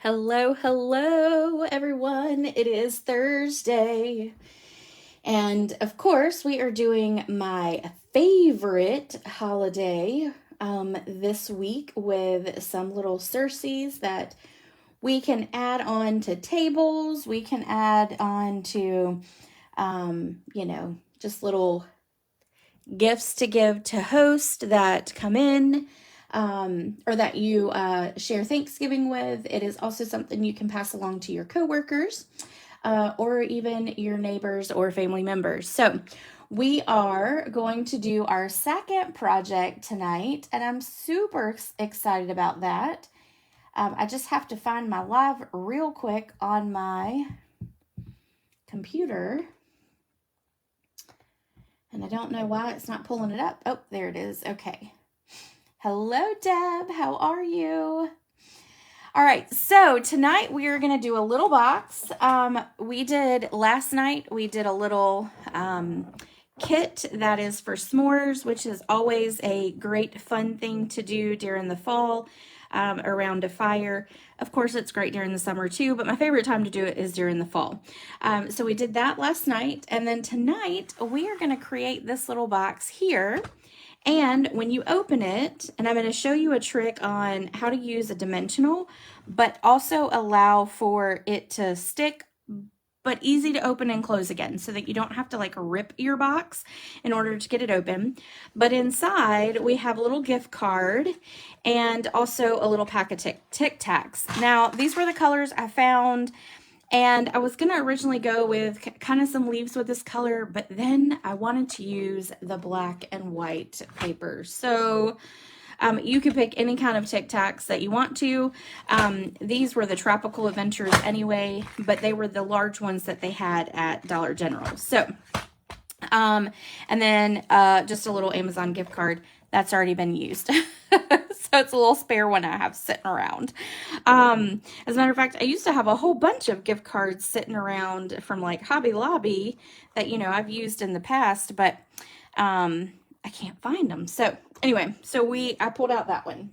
Hello, hello, everyone. It is Thursday. And of course, we are doing my favorite holiday this week with some little Cercis that we can add on to tables. We can add on to, just little gifts to give to hosts that come in. Or that you share Thanksgiving with. It is also something you can pass along to your coworkers or even your neighbors or family members. So we are going to do our second project tonight, and I'm super excited about that. I just have to find my live real quick on my computer. And I don't know why it's not pulling it up. Oh, there it is. Okay. Hello, Deb. How are you? All right, so tonight we are going to do a little box. Last night we did a little kit that is for s'mores, which is always a great fun thing to do during the fall around a fire. Of course, it's great during the summer too, but my favorite time to do it is during the fall. So we did that last night, and then tonight we are going to create this little box here. And when you open it, and I'm going to show you a trick on how to use a dimensional, but also allow for it to stick, but easy to open and close again so that you don't have to like rip your box in order to get it open. But inside we have a little gift card and also a little pack of Tic Tacs. Now, these were the colors I found. And I was going to originally go with kind of some leaves with this color, but then I wanted to use the black and white paper. So you can pick any kind of Tic Tacs that you want to. These were the Tropical Adventures anyway, but they were the large ones that they had at Dollar General. So, and then just a little Amazon gift card that's already been used. So it's a little spare one I have sitting around. As a matter of fact, I used to have a whole bunch of gift cards sitting around from like Hobby Lobby that, I've used in the past, but I can't find them. So anyway, I pulled out that one.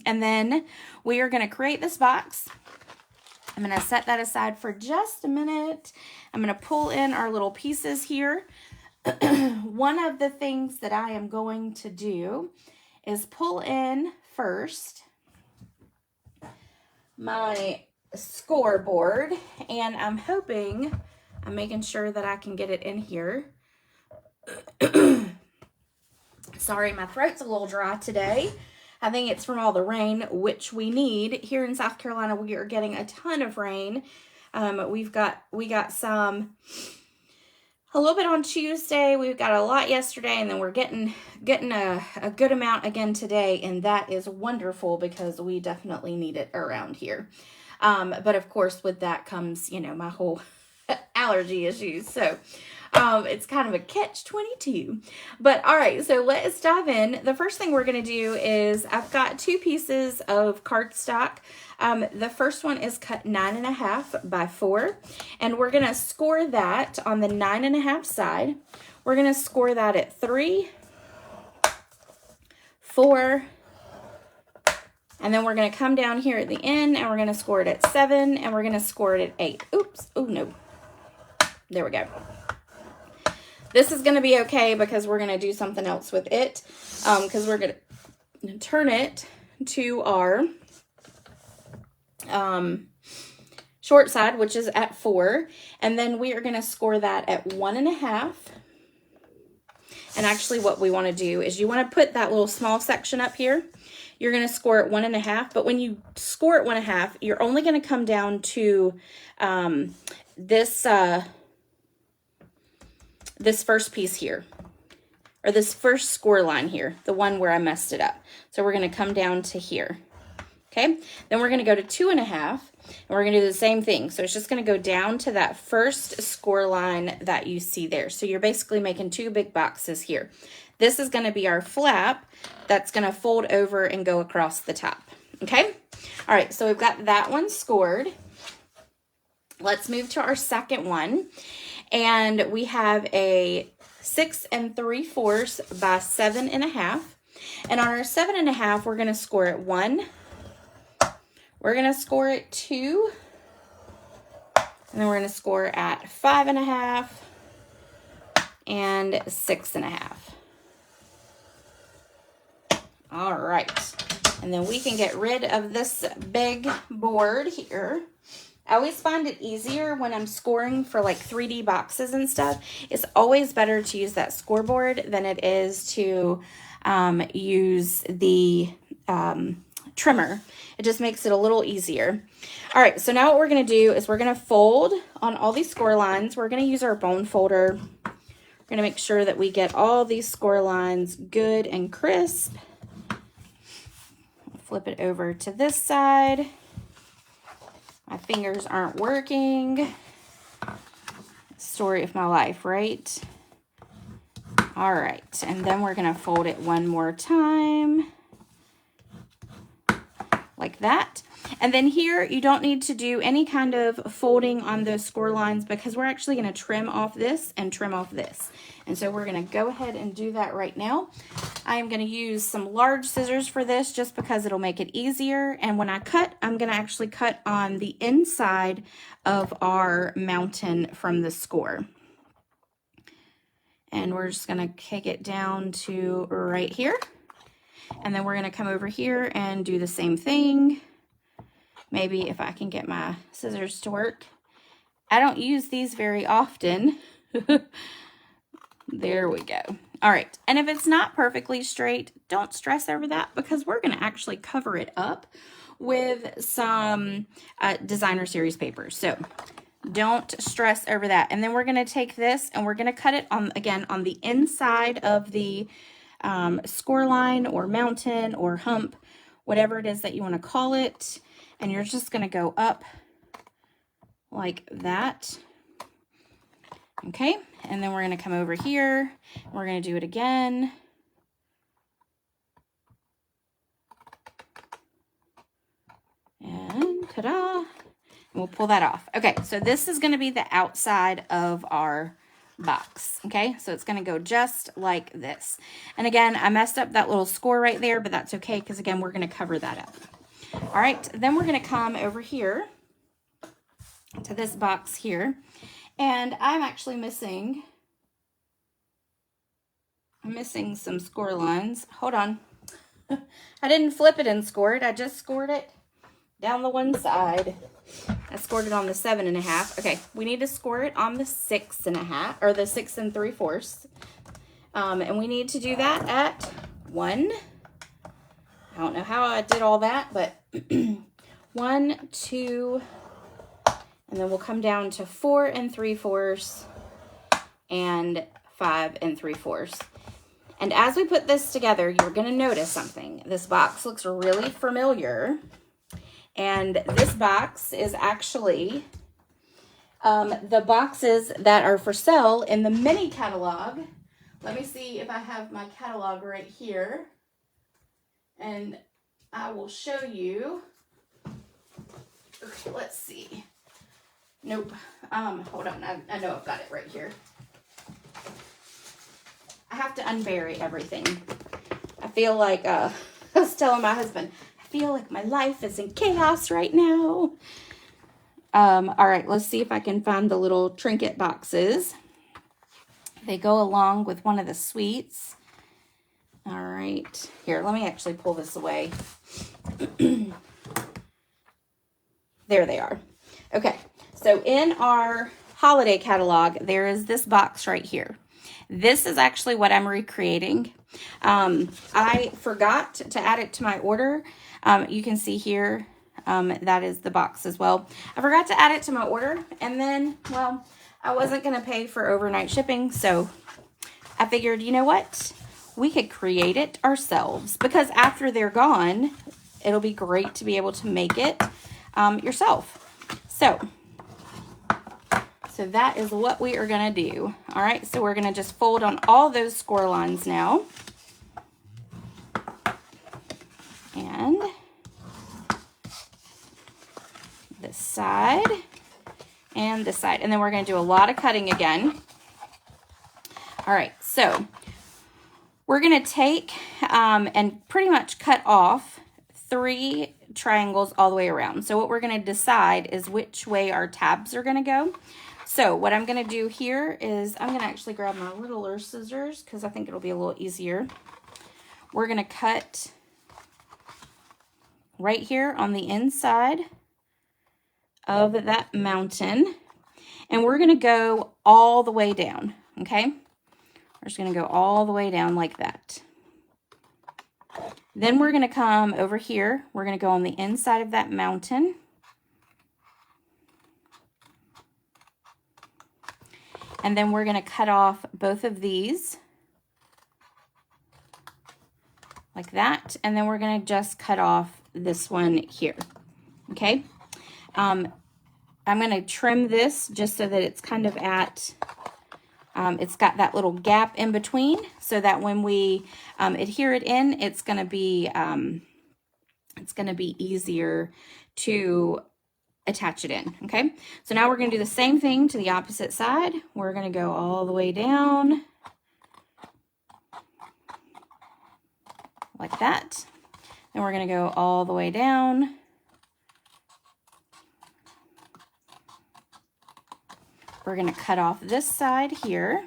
And then we are going to create this box. I'm going to set that aside for just a minute. I'm going to pull in our little pieces here. One of the things that I am going to do is pull in first my scoreboard, and I'm making sure that I can get it in here. Sorry, my throat's a little dry today. I think it's from all the rain, which we need. Here in South Carolina, we are getting a ton of rain. We got some a little bit on Tuesday. We've got a lot yesterday, and then we're getting a good amount again today, and that is wonderful because we definitely need it around here. But of course, with that comes, my whole allergy issues. So it's kind of a catch-22. But all right, so let's dive in. The first thing we're going to do is I've got 2 pieces of cardstock. The first one is cut 9.5 by 4, and we're going to score that on the 9.5 side. We're going to score that at 3, 4, and then we're going to come down here at the end, and we're going to score it at 7, and we're going to score it at 8. Oops. Oh, no. There we go. This is going to be okay because we're going to do something else with it, because we're going to turn it to our short side, which is at 4, and then we are going to score that at 1.5. And actually what we want to do is you want to put that little small section up here. You're going to score at 1.5, but when you score at 1.5, you're only going to come down to this first piece here, or this first score line here, the one where I messed it up. So we're going to come down to here. Okay, then we're going to go to 2.5, and we're going to do the same thing. So it's just going to go down to that first score line that you see there. So you're basically making 2 big boxes here. This is going to be our flap that's going to fold over and go across the top. Okay, all right, so we've got that one scored. Let's move to our second one, and we have a 6 3/4 by 7.5. And on our 7.5, we're going to score it 1, We're going to score at 2. And then we're going to score at 5.5 and 6.5. All right. And then we can get rid of this big board here. I always find it easier when I'm scoring for like 3D boxes and stuff. It's always better to use that scoreboard than it is to use the trimmer. It just makes it a little easier. All right, so now what we're going to do is we're going to fold on all these score lines. We're going to use our bone folder. We're going to make sure that we get all these score lines good and crisp. Flip it over to this side. My fingers aren't working. Story of my life, right? All right, and then we're going to fold it one more time. Like that. And then here, you don't need to do any kind of folding on those score lines because we're actually going to trim off this and trim off this. And so we're going to go ahead and do that right now. I am going to use some large scissors for this just because it'll make it easier. And when I cut, I'm going to actually cut on the inside of our mountain from the score. And we're just going to kick it down to right here. And then we're going to come over here and do the same thing. Maybe if I can get my scissors to work. I don't use these very often. There we go. All right. And if it's not perfectly straight, don't stress over that because we're going to actually cover it up with some designer series paper. So don't stress over that. And then we're going to take this and we're going to cut it on, again, on the inside of the score line or mountain or hump, whatever it is that you want to call it. And you're just going to go up like that. Okay. And then we're going to come over here. We're going to do it again. And ta-da. And we'll pull that off. Okay. So this is going to be the outside of our box. Okay, so it's going to go just like this. And again, I messed up that little score right there, but that's okay because again, we're going to cover that up. All right, then we're going to come over here to this box here, and I'm actually missing some score lines. Hold on. I didn't flip it and score it. I just scored it down the one side. I scored it on the 7.5. Okay, we need to score it on the 6.5 or the 6 3/4. And we need to do that at 1. I don't know how I did all that, but 1, 2, and then we'll come down to 4 3/4 and 5 3/4. And as we put this together, you're going to notice something. This box looks really familiar. And this box is actually the boxes that are for sale in the mini catalog. Let me see if I have my catalog right here. And I will show you. Okay, let's see. Nope. Hold on. I know I've got it right here. I have to unbury everything. I feel like, I was telling my husband, I feel like my life is in chaos right now. All right, let's see if I can find the little trinket boxes. They go along with one of the sweets. All right, here, let me actually pull this away. There they are. Okay, so in our holiday catalog, there is this box right here. This is actually what I'm recreating. I forgot to add it to my order. You can see here, that is the box as well. I forgot to add it to my order, and then, well, I wasn't going to pay for overnight shipping, so I figured, you know what? We could create it ourselves, because after they're gone, it'll be great to be able to make it yourself. So that is what we are going to do. All right, so we're going to just fold on all those score lines now. And this side and this side. And then we're going to do a lot of cutting again. All right, so we're going to take and pretty much cut off 3 triangles all the way around. So what we're going to decide is which way our tabs are going to go. So what I'm going to do here is I'm going to actually grab my littler scissors because I think it'll be a little easier. We're going to cut right here on the inside of that mountain, and we're going to go all the way down, okay? We're just going to go all the way down like that. Then we're going to come over here. We're going to go on the inside of that mountain. And then we're going to cut off both of these like that. And then we're going to just cut off this one here. Okay. I'm going to trim this just so that it's kind of at, it's got that little gap in between so that when we adhere it in, it's going to be easier to attach it in. Okay. So now we're going to do the same thing to the opposite side. We're going to go all the way down like that. Then we're going to go all the way down. We're going to cut off this side here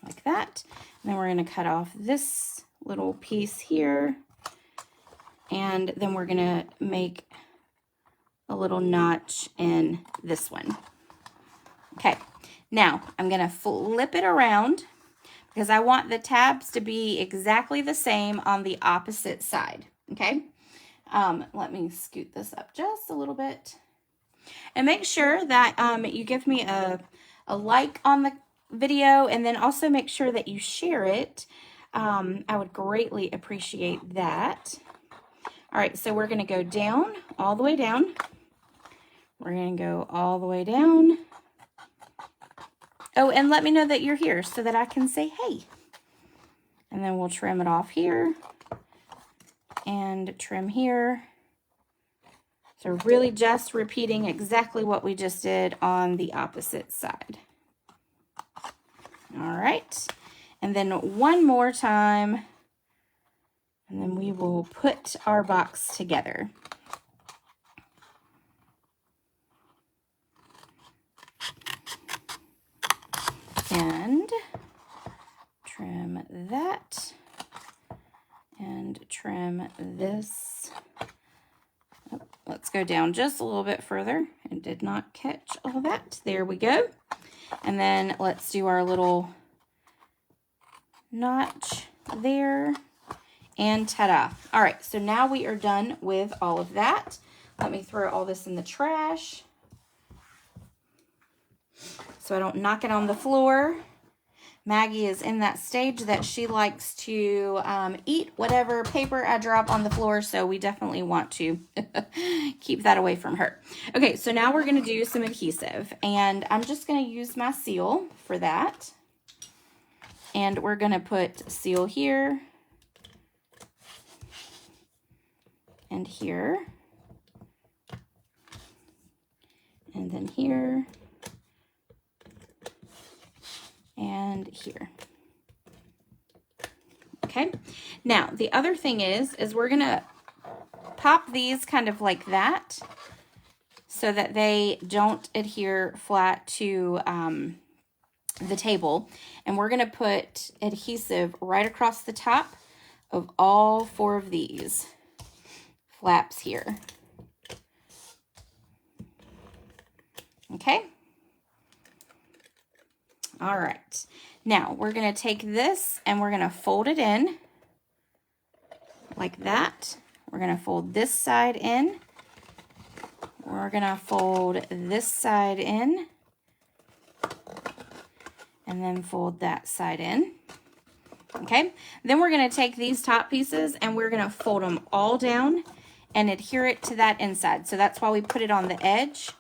like that. And then we're going to cut off this little piece here. And then we're going to make a little notch in this one. Okay, now I'm going to flip it around because I want the tabs to be exactly the same on the opposite side. Okay, let me scoot this up just a little bit. And make sure that you give me a like on the video, and then also make sure that you share it. I would greatly appreciate that. All right, so we're going to go down, all the way down. We're going to go all the way down. Oh, and let me know that you're here so that I can say, hey. And then we'll trim it off here and trim here. So really just repeating exactly what we just did on the opposite side. All right, and then one more time. And then we will put our box together. And trim that. And trim this. Oh, let's go down just a little bit further. I did not catch all that. There we go. And then let's do our little notch there. And ta-da. All right, so now we are done with all of that. Let me throw all this in the trash so I don't knock it on the floor. Maggie is in that stage that she likes to eat whatever paper I drop on the floor, so we definitely want to keep that away from her. Okay, so now we're going to do some adhesive, and I'm just going to use my seal for that. And we're going to put seal here. And here, and then here, and here. Okay, now the other thing is we're gonna pop these kind of like that so that they don't adhere flat to the table. And we're gonna put adhesive right across the top of all 4 of these flaps here. Okay. All right. Now we're going to take this and we're going to fold it in like that. We're going to fold this side in. We're going to fold this side in. And then fold that side in. Okay. Then we're going to take these top pieces and we're going to fold them all down and adhere it to that inside. So that's why we put it on the edge,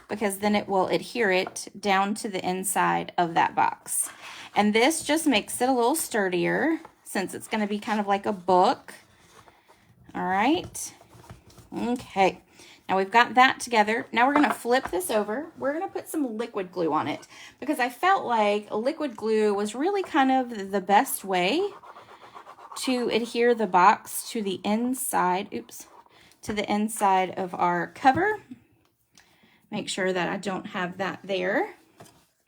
because then it will adhere it down to the inside of that box. And this just makes it a little sturdier since it's going to be kind of like a book. All right. Okay. Now we've got that together. Now we're going to flip this over. We're going to put some liquid glue on it because I felt like liquid glue was really kind of the best way to adhere the box to the inside, to the inside of our cover. Make sure that I don't have that there.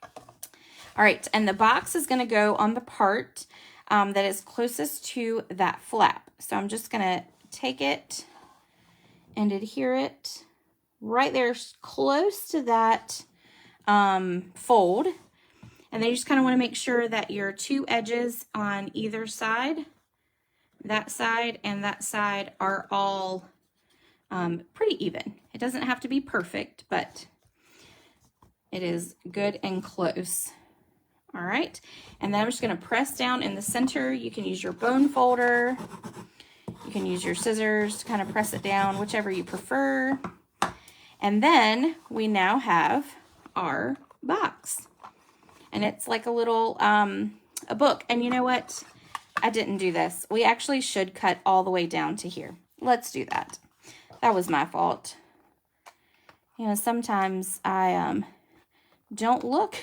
All right, and the box is going to go on the part that is closest to that flap. So I'm just going to take it and adhere it right there close to that fold. And then you just kind of want to make sure that your two edges on either side, that side and that side, are all pretty even. It doesn't have to be perfect, but it is good and close. All right, and then I'm just going to press down in the center. You can use your bone folder. You can use your scissors to kind of press it down, whichever you prefer. And then we now have our box. And it's like a little, a book. And you know what? I didn't do this. We actually should cut all the way down to here. Let's do that. That was my fault. You know, sometimes I don't look.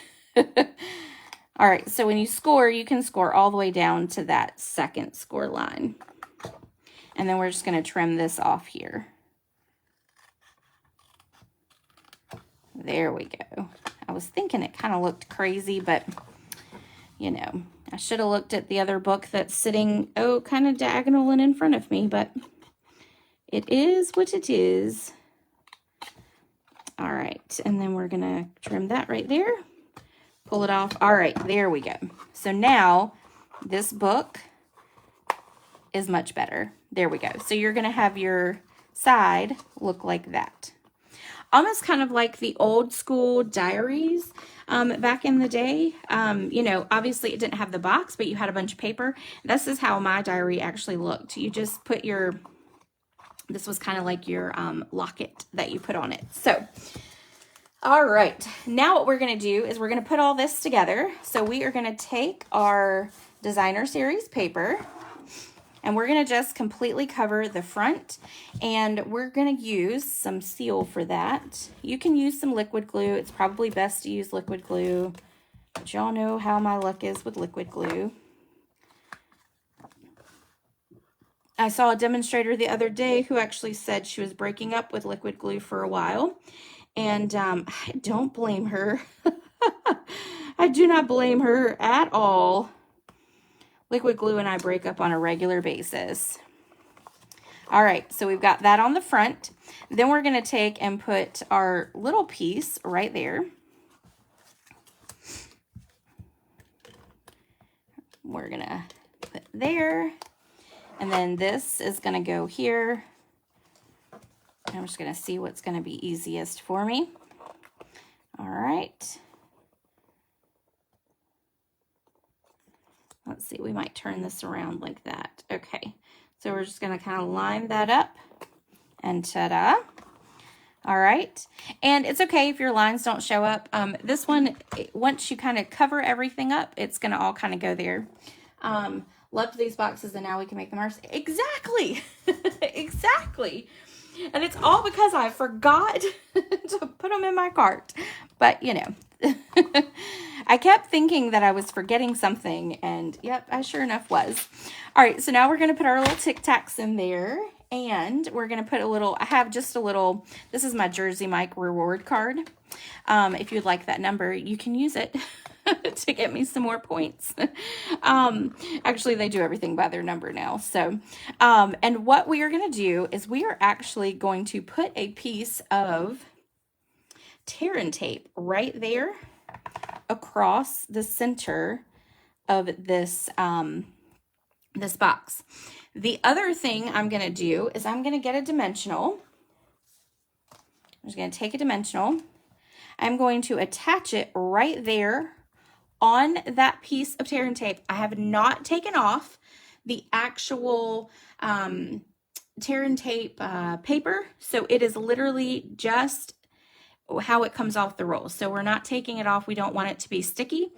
All right, so when you score, you can score all the way down to that second score line. And then we're just going to trim this off here. There we go. I was thinking it kind of looked crazy, but, you know, I should have looked at the other book that's sitting, kind of diagonal and in front of me, but it is what it is. All right, and then we're going to trim that right there. Pull it off. All right, there we go. So now this book is much better. There we go. So you're going to have your side look like that. Almost kind of like the old school diaries back in the day. You know, obviously it didn't have the box, but you had a bunch of paper. This is how my diary actually looked. You just put your, this was kind of like your locket that you put on it. So, all right, now what we're going to do is we're going to put all this together. So we are going to take our designer series paper and we're going to just completely cover the front, and we're going to use some seal for that. You can use some liquid glue. It's probably best to use liquid glue, but y'all know how my luck is with liquid glue. I saw a demonstrator the other day who actually said she was breaking up with liquid glue for a while. And I don't blame her. I do not blame her at all. Liquid glue and I break up on a regular basis. All right, so we've got that on the front. Then we're going to take and put our little piece right there. We're going to put there. And then this is going to go here. I'm just going to see what's going to be easiest for me. All right. Let's see, we might turn this around like that. Okay, so we're just going to kind of line that up, and ta-da. All right, and it's okay if your lines don't show up. This one, once you kind of cover everything up, it's going to all kind of go there. Loved these boxes, and now we can make them ours. Exactly, exactly. And it's all because I forgot to put them in my cart. But, you know, I kept thinking that I was forgetting something. And, yep, I sure enough was. All right, so now we're going to put our little Tic Tacs in there. And we're going to put a little, I have just a little, this is my Jersey Mike reward card. If you'd like that number, you can use it to get me some more points. Actually, they do everything by their number now. So, and what we are going to do is we are actually going to put a piece of tear and tape right there across the center of this, this box. The other thing I'm going to do is I'm going to get a dimensional. I'm just going to take a dimensional. I'm going to attach it right there on that piece of tear and tape. I have not taken off the actual tear and tape paper. So it is literally just how it comes off the roll. So we're not taking it off. We don't want it to be sticky.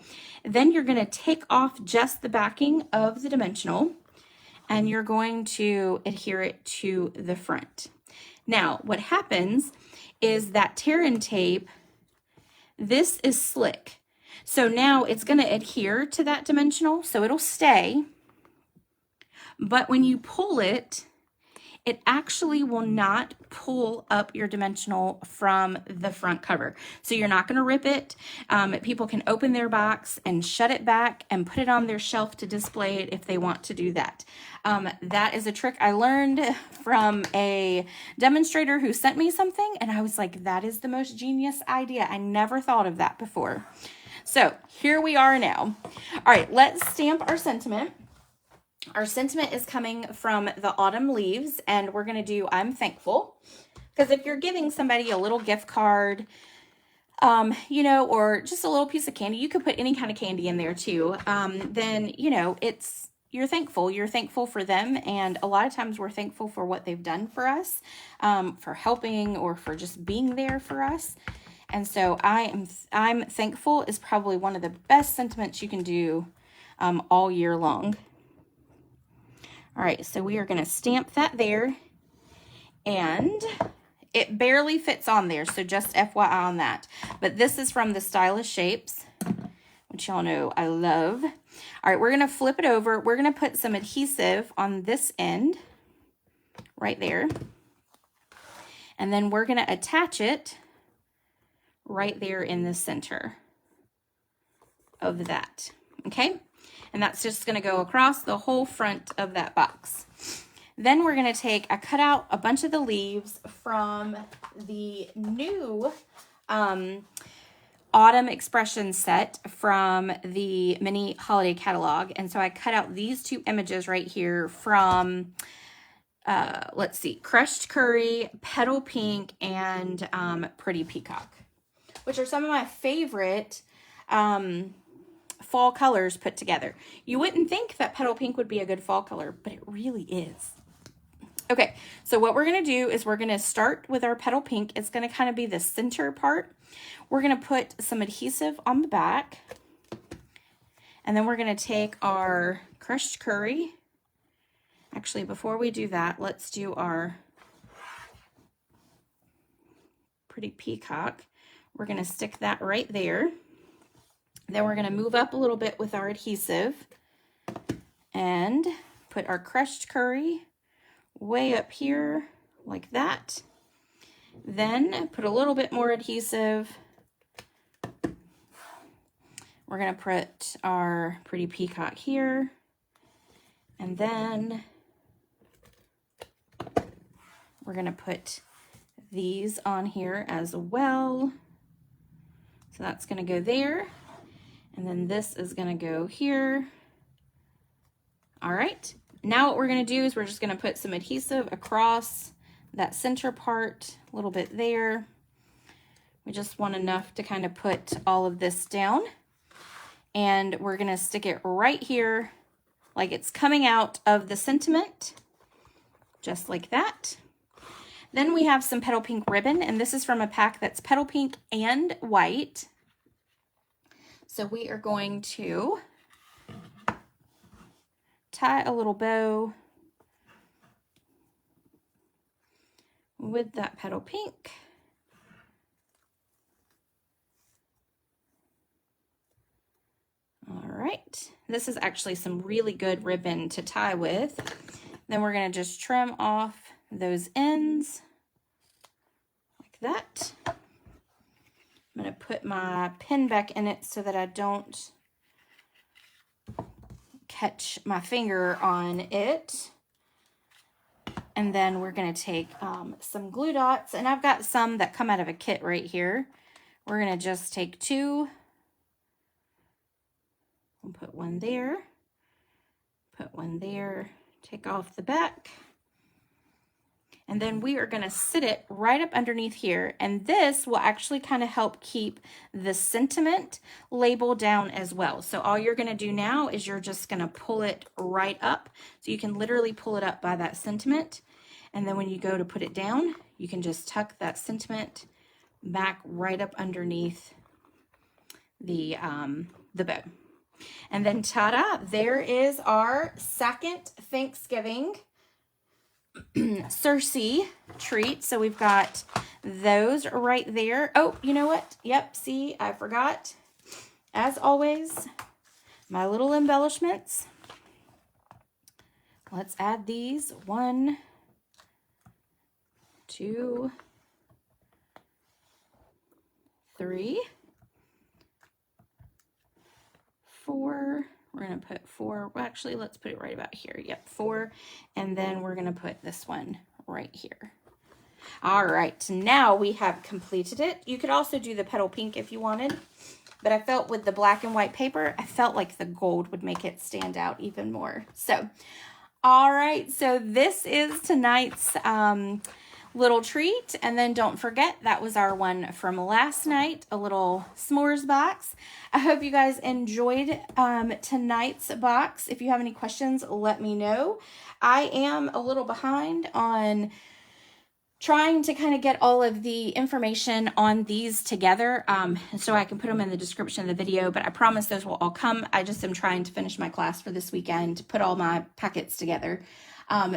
Then you're going to take off just the backing of the dimensional, and you're going to adhere it to the front. Now, what happens is that tear and tape, this is slick. So now it's going to adhere to that dimensional, so it'll stay. but when you pull it, it actually will not pull up your dimensional from the front cover. So you're not going to rip it. People can open their box and shut it back and put it on their shelf to display it if they want to do that. That is a trick I learned from a demonstrator who sent me something, and I was like, that is the most genius idea. I never thought of that before. So here we are now. All right, let's stamp our sentiment. Our sentiment is coming from the autumn leaves, and we're going to do I'm thankful. Because if you're giving somebody a little gift card, you know, or just a little piece of candy, you could put any kind of candy in there too. Then, you know, you're thankful. You're thankful for them. And a lot of times we're thankful for what they've done for us, for helping or for just being there for us. And so I'm thankful is probably one of the best sentiments you can do all year long. All right, so we are going to stamp that there, and it barely fits on there, so just FYI on that. But this is from the Stylish Shapes, which y'all know I love. All right, we're going to flip it over. We're going to put some adhesive on this end, right there. And then we're going to attach it right there in the center of that, okay? And that's just going to go across the whole front of that box. Then we're going to I cut out a bunch of the leaves from the new Autumn Expression set from the mini holiday catalog. And so I cut out these two images right here from, let's see, Crushed Curry, Petal Pink, and Pretty Peacock, which are some of my favorite fall colors put together. You wouldn't think that Petal Pink would be a good fall color, but it really is. Okay, so what we're going to do is we're going to start with our Petal Pink. It's going to kind of be the center part. We're going to put some adhesive on the back. And then we're going to take our Crushed Curry. Actually, before we do that, let's do our Pretty Peacock. We're going to stick that right there. Then we're going to move up a little bit with our adhesive and put our Crushed Curry way up here like that. Then put a little bit more adhesive. We're going to put our Pretty Peacock here. And then we're going to put these on here as well. So that's going to go there. And then this is going to go here. All right. Now what we're going to do is we're just going to put some adhesive across that center part, a little bit there. We just want enough to kind of put all of this down. And we're going to stick it right here like it's coming out of the sentiment, just like that. Then we have some Petal Pink ribbon, and this is from a pack that's Petal Pink and white. So we are going to tie a little bow with that Petal Pink. All right, this is actually some really good ribbon to tie with. Then we're going to just trim off those ends like that. I'm going to put my pin back in it so that I don't catch my finger on it. And then we're going to take some glue dots, and I've got some that come out of a kit right here. We're going to just take two and put one there, put one there, take off the back. And then we are going to sit it right up underneath here. And this will actually kind of help keep the sentiment label down as well. So all you're going to do now is you're just going to pull it right up. So you can literally pull it up by that sentiment. And then when you go to put it down, you can just tuck that sentiment back right up underneath the bow. And then ta-da, there is our second Thanksgiving Cerci treat. So we've got those right there. Oh, you know what? Yep, see, I forgot. As always, my little embellishments let's add these. 1, 2, 3, 4. We're going to put 4. Well, actually, let's put it right about here. Yep, 4. And then we're going to put this one right here. All right, now we have completed it. You could also do the petal pink if you wanted, but I felt with the black and white paper, I felt like the gold would make it stand out even more. So, all right, so this is tonight's little treat. And then don't forget, that was our one from last night, a little s'mores box. I hope you guys enjoyed tonight's box. If you have any questions, let me know. I am a little behind on trying to kind of get all of the information on these together so I can put them in the description of the video, but I promise those will all come. I just am trying to finish my class for this weekend to put all my packets together.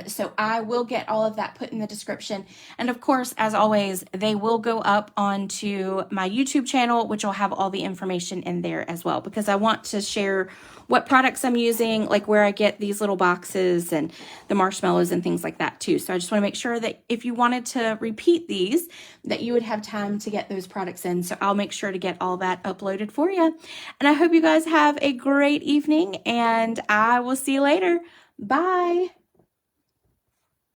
So I will get all of that put in the description. And of course, as always, they will go up onto my YouTube channel, which will have all the information in there as well, because I want to share what products I'm using, like where I get these little boxes and the marshmallows and things like that too. So I just want to make sure that if you wanted to repeat these, that you would have time to get those products in. So I'll make sure to get all that uploaded for you. And I hope you guys have a great evening, and I will see you later. Bye.